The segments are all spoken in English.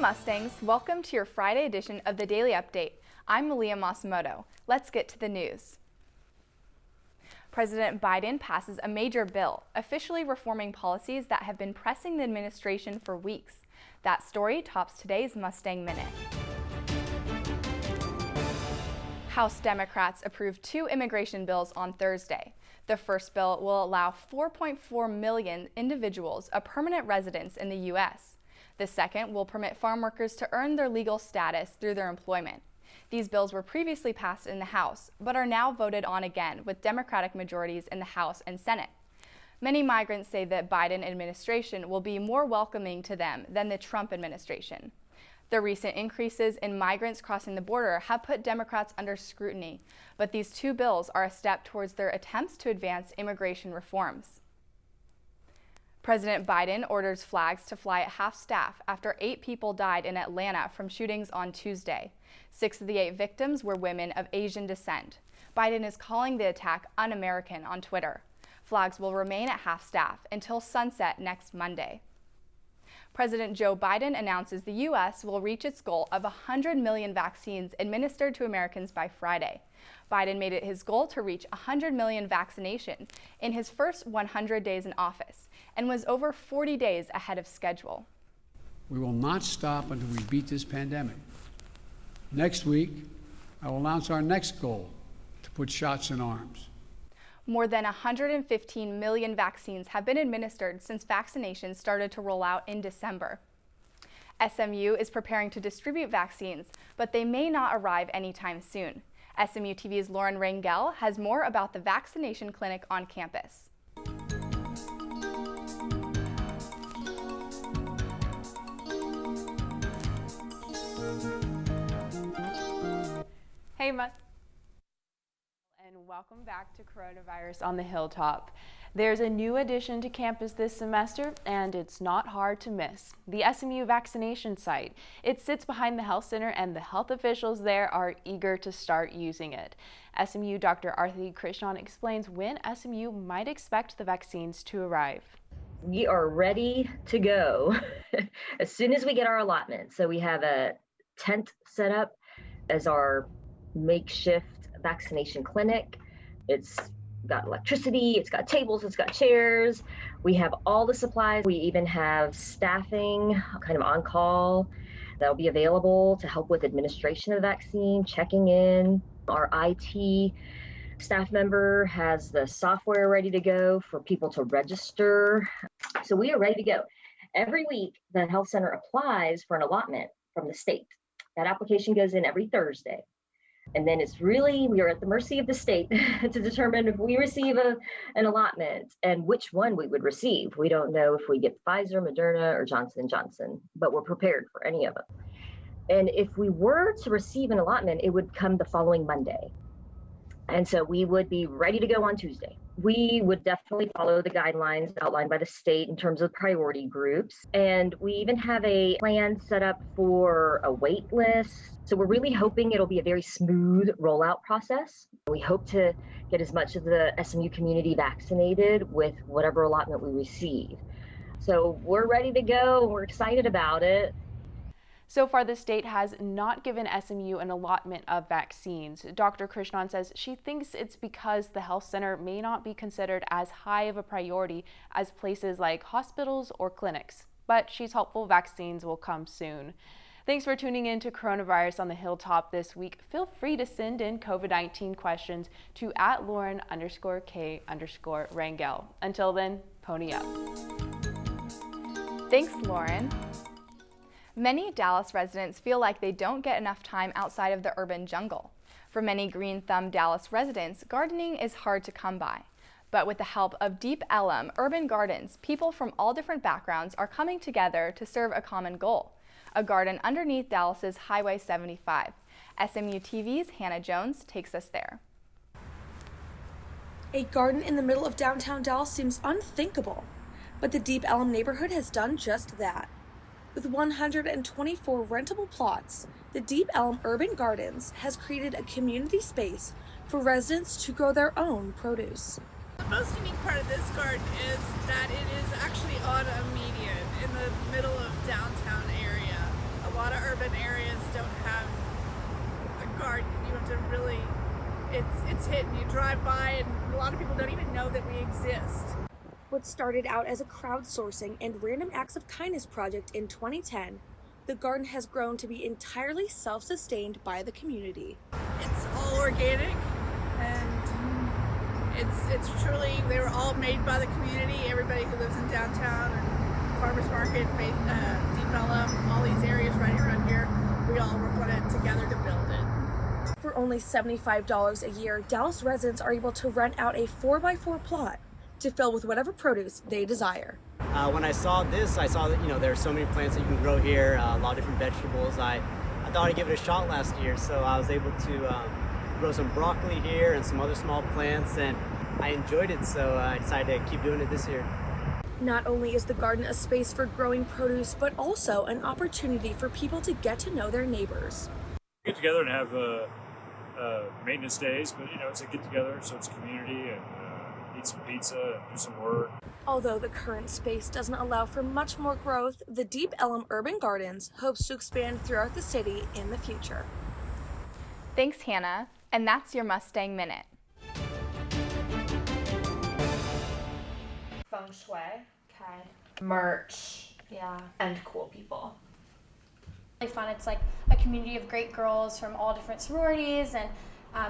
Mustangs, welcome to your Friday edition of the Daily Update. I'm Melia Masumoto. Let's get to the news. President Biden passes a major bill, officially reforming policies that have been pressing the administration for weeks. That story tops today's Mustang Minute. House Democrats approved 2 immigration bills on Thursday. The first bill will allow 4.4 million individuals a permanent residence in the U.S. The second will permit farm workers to earn their legal status through their employment. These bills were previously passed in the House, but are now voted on again with Democratic majorities in the House and Senate. Many migrants say the Biden administration will be more welcoming to them than the Trump administration. The recent increases in migrants crossing the border have put Democrats under scrutiny, but these 2 bills are a step towards their attempts to advance immigration reforms. President Biden orders flags to fly at half-staff after 8 people died in Atlanta from shootings on Tuesday. 6 of the 8 victims were women of Asian descent. Biden is calling the attack un-American on Twitter. Flags will remain at half-staff until sunset next Monday. President Joe Biden announces the U.S. will reach its goal of 100 million vaccines administered to Americans by Friday. Biden made it his goal to reach 100 million vaccinations in his first 100 days in office and was over 40 days ahead of schedule. We will not stop until we beat this pandemic. Next week, I will announce our next goal to put shots in arms. More than 115 million vaccines have been administered since vaccinations started to roll out in December. SMU is preparing to distribute vaccines, but they may not arrive anytime soon. SMU-TV's Rangel has more about the vaccination clinic on campus. Hey, and welcome back to Coronavirus on the Hilltop. There's a new addition to campus this semester, and it's not hard to miss. The SMU vaccination site. It sits behind the health center, and the health officials there are eager to start using it. SMU Dr. Arthi Krishnan explains when SMU might expect the vaccines to arrive. We are ready to go as soon as we get our allotment. So we have a tent set up as our makeshift vaccination clinic. It's got electricity, it's got tables, it's got chairs. We have all the supplies. We even have staffing kind of on call that'll be available to help with administration of the vaccine, checking in. Our IT staff member has the software ready to go for people to register. So we are ready to go. Every week, the health center applies for an allotment from the state. That application goes in every Thursday. And then we are at the mercy of the state to determine if we receive an allotment and which one we would receive. We don't know if we get Pfizer, Moderna, or Johnson & Johnson, but we're prepared for any of them. And if we were to receive an allotment, it would come the following Monday. And so we would be ready to go on Tuesday. We would definitely follow the guidelines outlined by the state in terms of priority groups. And we even have a plan set up for a wait list. So we're really hoping it'll be a very smooth rollout process. We hope to get as much of the SMU community vaccinated with whatever allotment we receive. So we're ready to go. We're excited about it. So far, the state has not given SMU an allotment of vaccines. Dr. Krishnan says she thinks it's because the health center may not be considered as high of a priority as places like hospitals or clinics. But she's hopeful vaccines will come soon. Thanks for tuning in to Coronavirus on the Hilltop this week. Feel free to send in COVID-19 questions to @Lauren_K_Rangel. Until then, pony up. Thanks, Lauren. Many Dallas residents feel like they don't get enough time outside of the urban jungle. For many Green Thumb Dallas residents, gardening is hard to come by. But with the help of Deep Ellum Urban Gardens, people from all different backgrounds are coming together to serve a common goal: a garden underneath Dallas's Highway 75. SMU-TV's Hannah Jones takes us there. A garden in the middle of downtown Dallas seems unthinkable, but the Deep Ellum neighborhood has done just that. With 124 rentable plots, the Deep Ellum Urban Gardens has created a community space for residents to grow their own produce. The most unique part of this garden is that it is actually on a median in the middle of downtown area. A lot of urban areas don't have a garden. You have to really, it's hidden. You drive by and a lot of people don't even know that we exist. What started out as a crowdsourcing and random acts of kindness project in 2010, the garden has grown to be entirely self-sustained by the community. It's all organic, and it's truly, they were all made by the community. Everybody who lives in downtown and Farmers Market, Deep Ellum, all these areas right around here, we all work on it together to build it. For only $75 a year, Dallas residents are able to rent out a 4x4 plot to fill with whatever produce they desire. When I saw this, I saw that there are so many plants that you can grow here, a lot of different vegetables. I thought I'd give it a shot last year, so I was able to grow some broccoli here and some other small plants, and I enjoyed it, so I decided to keep doing it this year. Not only is the garden a space for growing produce, but also an opportunity for people to get to know their neighbors. Get together and have maintenance days, but it's a get together, so it's a community, and eat some pizza and do some work. Although the current space doesn't allow for much more growth, the Deep Ellum Urban Gardens hopes to expand throughout the city in the future. Thanks, Hannah. And that's your Mustang Minute. Feng shui, okay. Merch, yeah, and cool people. Really fun. It's like a community of great girls from all different sororities and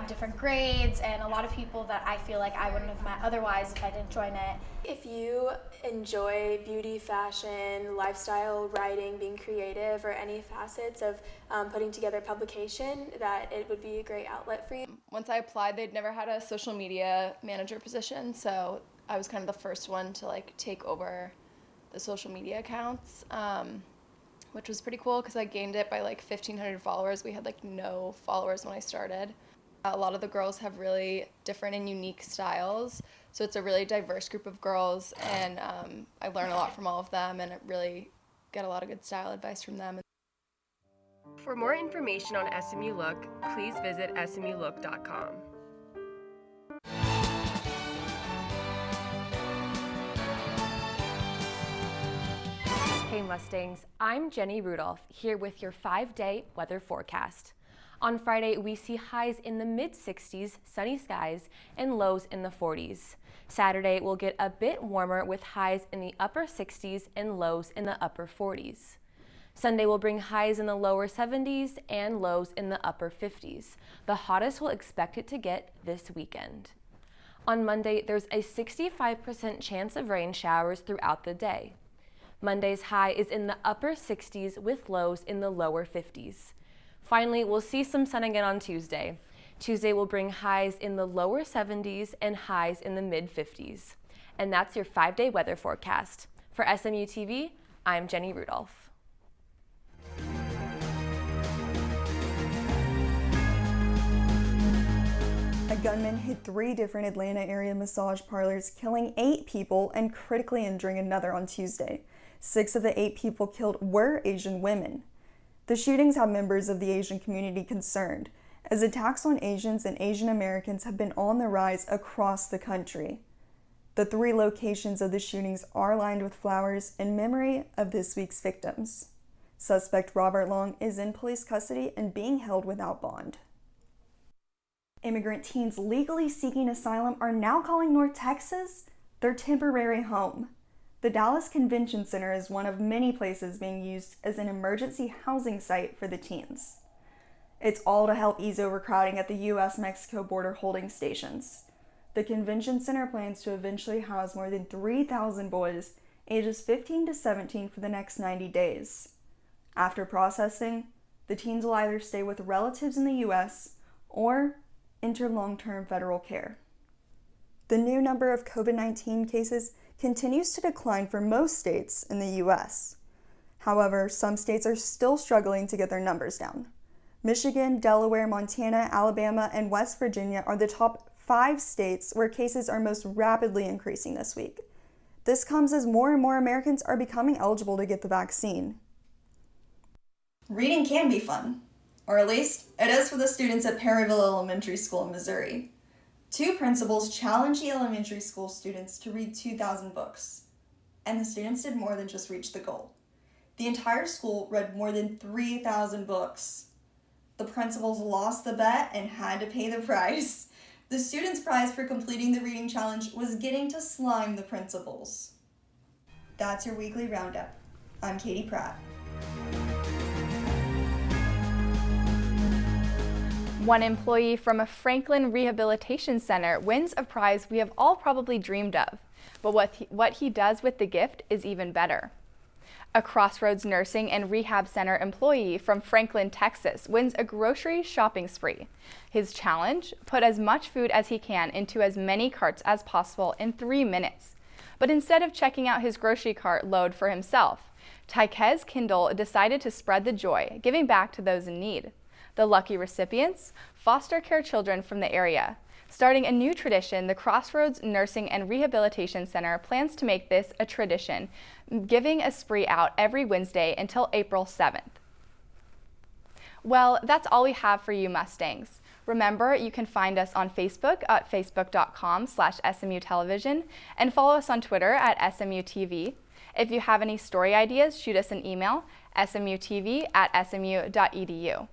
different grades, and a lot of people that I feel like I wouldn't have met otherwise if I didn't join it. If you enjoy beauty, fashion, lifestyle, writing, being creative, or any facets of putting together publication, that it would be a great outlet for you. Once I applied, they'd never had a social media manager position, so I was kind of the first one to take over the social media accounts, which was pretty cool because I gained it by 1,500 followers. We had no followers when I started. A lot of the girls have really different and unique styles, so it's a really diverse group of girls, and I learn a lot from all of them, and I really get a lot of good style advice from them. For more information on SMU Look, please visit smulook.com. Hey Mustangs, I'm Jenny Rudolph, here with your 5-day weather forecast. On Friday, we see highs in the mid-60s, sunny skies, and lows in the 40s. Saturday, we'll get a bit warmer with highs in the upper 60s and lows in the upper 40s. Sunday will bring highs in the lower 70s and lows in the upper 50s. The hottest we'll expect it to get this weekend. On Monday, there's a 65% chance of rain showers throughout the day. Monday's high is in the upper 60s with lows in the lower 50s. Finally, we'll see some sun again on Tuesday. Tuesday will bring highs in the lower 70s and highs in the mid-50s. And that's your 5-day weather forecast. For SMU-TV, I'm Jenny Rudolph. A gunman hit 3 different Atlanta area massage parlors, killing 8 people and critically injuring another on Tuesday. 6 of the 8 people killed were Asian women. The shootings have members of the Asian community concerned, as attacks on Asians and Asian Americans have been on the rise across the country. The 3 locations of the shootings are lined with flowers in memory of this week's victims. Suspect Robert Long is in police custody and being held without bond. Immigrant teens legally seeking asylum are now calling North Texas their temporary home. The Dallas Convention Center is one of many places being used as an emergency housing site for the teens. It's all to help ease overcrowding at the U.S.-Mexico border holding stations. The Convention Center plans to eventually house more than 3,000 boys ages 15 to 17 for the next 90 days. After processing, the teens will either stay with relatives in the U.S. or enter long-term federal care. The new number of COVID-19 cases continues to decline for most states in the U.S. However, some states are still struggling to get their numbers down. Michigan, Delaware, Montana, Alabama, and West Virginia are the top 5 states where cases are most rapidly increasing this week. This comes as more and more Americans are becoming eligible to get the vaccine. Reading can be fun, or at least it is for the students at Perryville Elementary School in Missouri. 2 principals challenged the elementary school students to read 2,000 books, and the students did more than just reach the goal. The entire school read more than 3,000 books. The principals lost the bet and had to pay the price. The students' prize for completing the reading challenge was getting to slime the principals. That's your weekly roundup. I'm Katie Pratt. One employee from a Franklin Rehabilitation Center wins a prize we have all probably dreamed of, but what he does with the gift is even better. A Crossroads Nursing and Rehab Center employee from Franklin, Texas wins a grocery shopping spree. His challenge? Put as much food as he can into as many carts as possible in 3 minutes. But instead of checking out his grocery cart load for himself, Taikez Kindle decided to spread the joy, giving back to those in need. The lucky recipients? Foster care children from the area. Starting a new tradition, the Crossroads Nursing and Rehabilitation Center plans to make this a tradition, giving a spree out every Wednesday until April 7th. Well, that's all we have for you Mustangs. Remember, you can find us on Facebook at facebook.com/SMU-television and follow us on Twitter at SMU-TV. If you have any story ideas, shoot us an email, smutv@smu.edu.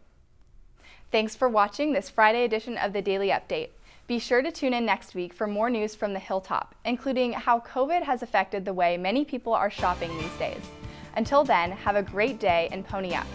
Thanks for watching this Friday edition of the Daily Update. Be sure to tune in next week for more news from the Hilltop, including how COVID has affected the way many people are shopping these days. Until then, have a great day and pony up.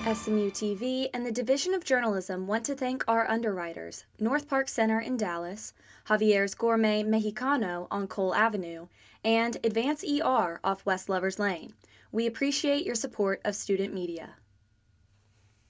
SMU-TV and the Division of Journalism want to thank our underwriters, North Park Center in Dallas, Javier's Gourmet Mexicano on Cole Avenue, and Advance ER off West Lovers Lane. We appreciate your support of student media.